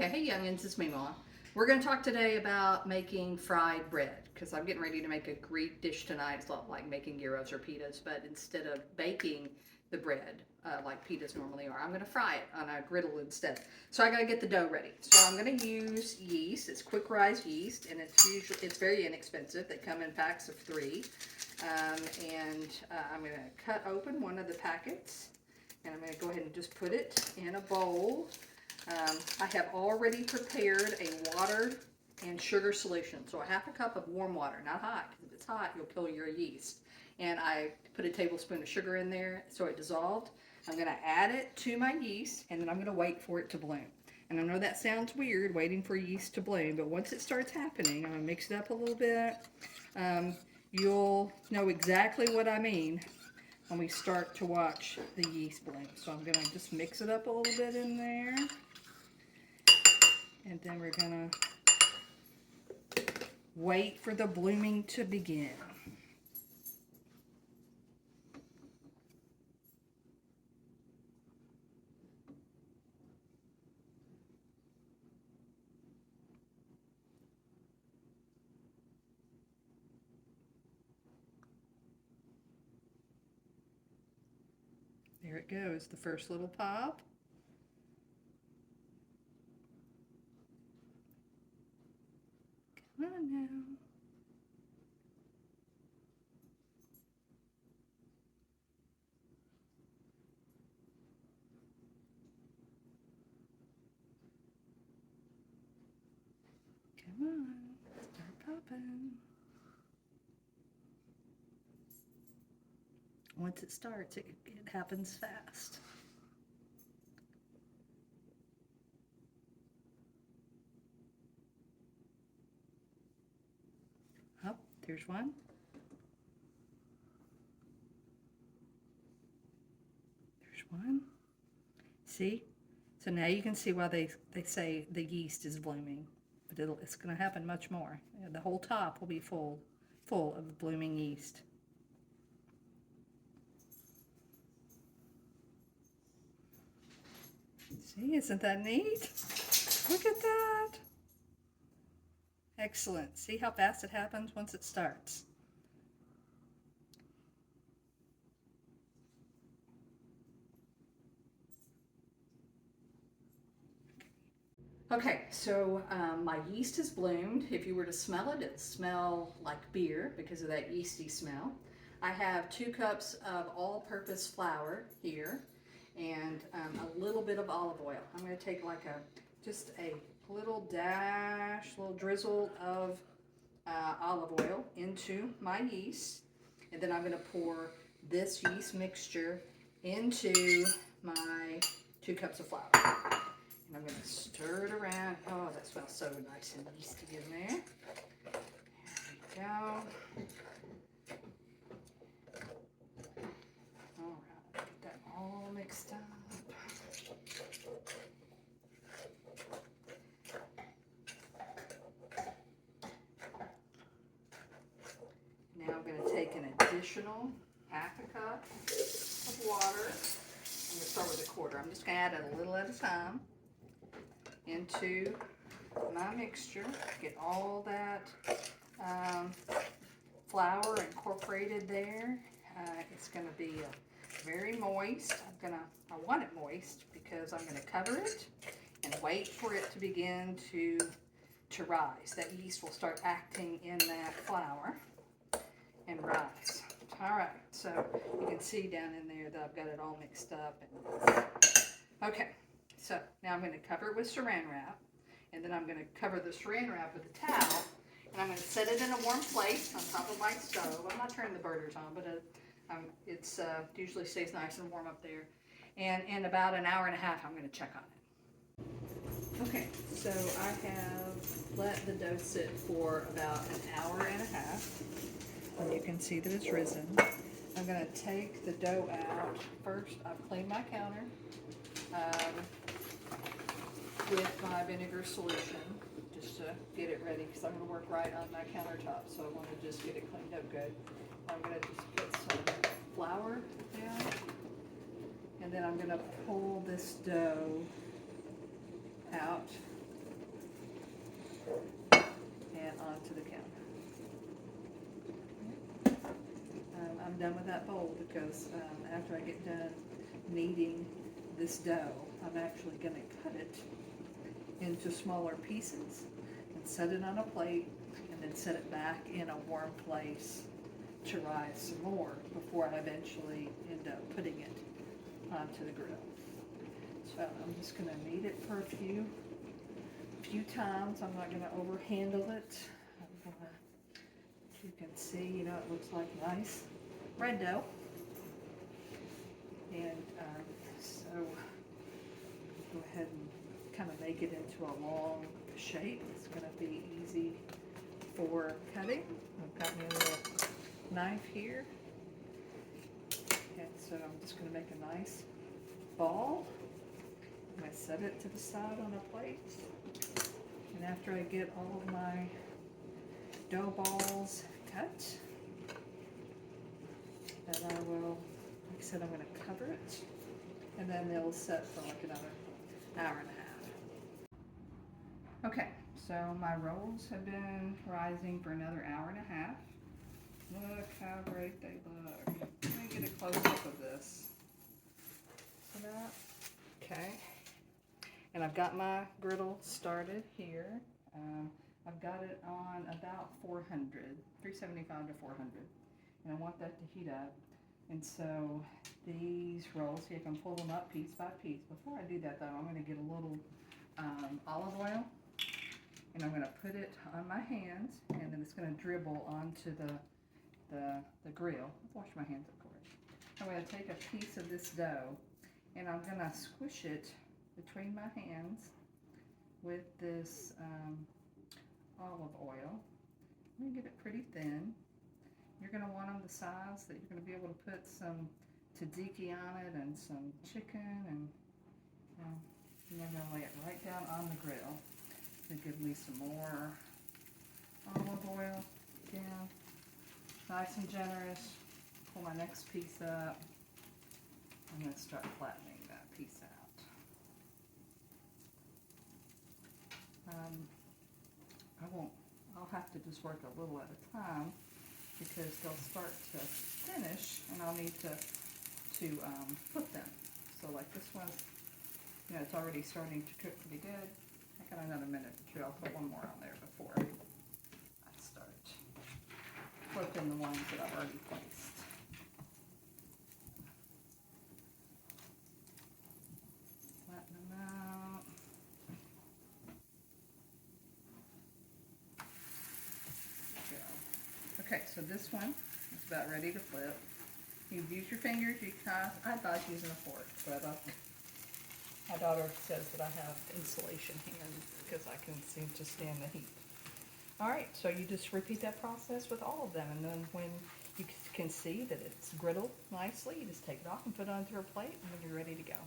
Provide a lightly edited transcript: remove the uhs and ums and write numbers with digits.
Okay, hey youngins, it's me, Mama. We're going to talk today about making fried bread because I'm getting ready to make a Greek dish tonight. It's not like making gyros or pitas, but instead of baking the bread like pitas normally are, I'm going to fry it on a griddle instead. So I got to get the dough ready. So I'm going to use yeast. It's quick rise yeast, and it's very inexpensive. They come in packs of 3. I'm going to cut open one of the packets, and I'm going to go ahead and just put it in a bowl. I have already prepared a water and sugar solution. So a half a cup of warm water, not hot, because if it's hot, you'll kill your yeast. And I put a tablespoon of sugar in there so it dissolved. I'm going to add it to my yeast, and then I'm going to wait for it to bloom. And I know that sounds weird, waiting for yeast to bloom, but once it starts happening, I'm going to mix it up a little bit. You'll know exactly what I mean when we start to watch the yeast bloom. So I'm going to just mix it up a little bit in there. And then we're going to wait for the blooming to begin. There it goes, the first little pop. Come on now. Come on, start popping. Once it starts, it happens fast. Oh, there's one. There's one. See? So now you can see why they say the yeast is blooming. But it's going to happen much more. The whole top will be full of blooming yeast. See, isn't that neat? Look at that. Excellent. See how fast it happens once it starts. Okay, so my yeast has bloomed. If you were to smell it, it'd smell like beer because of that yeasty smell. I have 2 cups of all-purpose flour here and a little bit of olive oil. I'm going to take like just a little drizzle of olive oil into my yeast, and then I'm going to pour this yeast mixture into my 2 cups of flour. And I'm going to stir it around. Oh, that smells so nice and yeasty in there. There we go. All right, get that all mixed up. Now I'm going to take an additional half a cup of water. I'm going to start with a quarter. I'm just going to add it a little at a time into my mixture. Get all that flour incorporated there. It's going to be very moist. I want it moist because I'm going to cover it and wait for it to begin to rise. That yeast will start acting in that flour and rise. All right, so you can see down in there that I've got it all mixed up. Okay, so now I'm going to cover it with saran wrap, and then I'm going to cover the saran wrap with a towel, and I'm going to set it in a warm place on top of my stove. I'm not turning the burners on, but it usually stays nice and warm up there. And in about an hour and a half, I'm going to check on it. Okay, so I have let the dough sit for about an hour and a half. And you can see that it's risen. I'm going to take the dough out. First, I've cleaned my counter with my vinegar solution just to get it ready because I'm going to work right on my countertop, so I want to just get it cleaned up good. I'm going to just put some flour down, and then I'm going to pull this dough out onto the counter. I'm done with that bowl because after I get done kneading this dough, I'm actually going to cut it into smaller pieces and set it on a plate and then set it back in a warm place to rise some more before I eventually end up putting it onto the grill. So I'm just going to knead it for a few times. I'm not going to overhandle it. You can see, you know, it looks like nice bread dough. And so go ahead and kind of make it into a long shape. It's going to be easy for cutting. I've got my little knife here. And so I'm just going to make a nice ball. I'm going to set it to the side on a plate. And after I get all of my dough balls cut, then I will, like I said, I'm going to cover it, and then they'll set for like another hour and a half. Okay, so my rolls have been rising for another hour and a half. Look how great they look. Let me get a close-up of this. See that? Okay. And I've got my griddle started here. I've got it on about 375 to 400. And I want that to heat up. And so these rolls, see, I can pull them up piece by piece. Before I do that though, I'm gonna get a little olive oil, and I'm gonna put it on my hands, and then it's gonna dribble onto the grill. Wash my hands, of course. I'm gonna take a piece of this dough, and I'm gonna squish it between my hands with this olive oil. I'm gonna get it pretty thin. You're going to want them the size that you're going to be able to put some tzatziki on it and some chicken, and you're going to lay it right down on the grill to give me some more olive oil. Again, nice and generous. Pull my next piece up. I'm going to start flattening that piece out. I'll have to just work a little at a time, because they'll start to finish and I'll need to flip them. So like this one, you know, it's already starting to cook pretty good. I got another minute or two. I'll put one more on there before I start flipping the ones that I've already placed. Flatten them out. Okay, so this one is about ready to flip. You use your fingers. You can. I thought using a fork, but my daughter says that I have insulation hands because I can seem to stand the heat. All right, so you just repeat that process with all of them, and then when you can see that it's griddled nicely, you just take it off and put it onto a plate, and then you're ready to go.